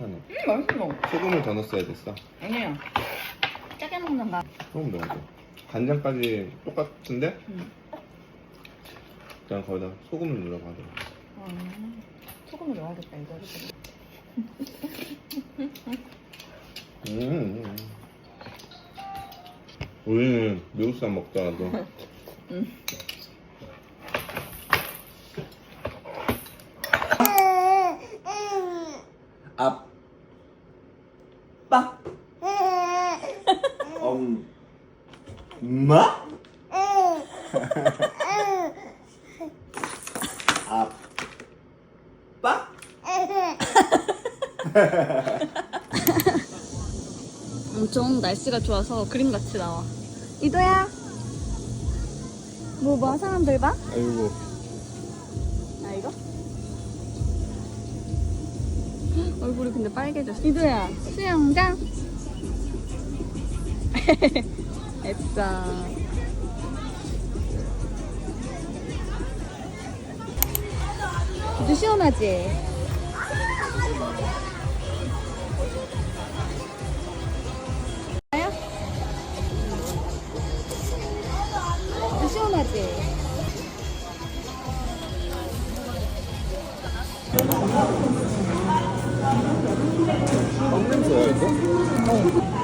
괜찮아. 맛있어. 소금을 더 넣었어야 됐어. 아니에요. 짜게 먹는다. 소금 넣어야 돼. 간장까지 똑같은데? 그냥 거기다 소금을 넣어봐. 소금을 넣어야겠다, 이거. 우리는 미국 사람 먹더라도 아빠 엄마 아빠 엄청 날씨가 좋아서 그림같이 나와. 이도야. 뭐 봐? 사람들 봐? 아이고 아, 이거? 얼굴이 근데 빨개졌어. 이도야, 수영장? 애써. 이도 시원하지? 이도 시원하지? 똥 냄새야 이거?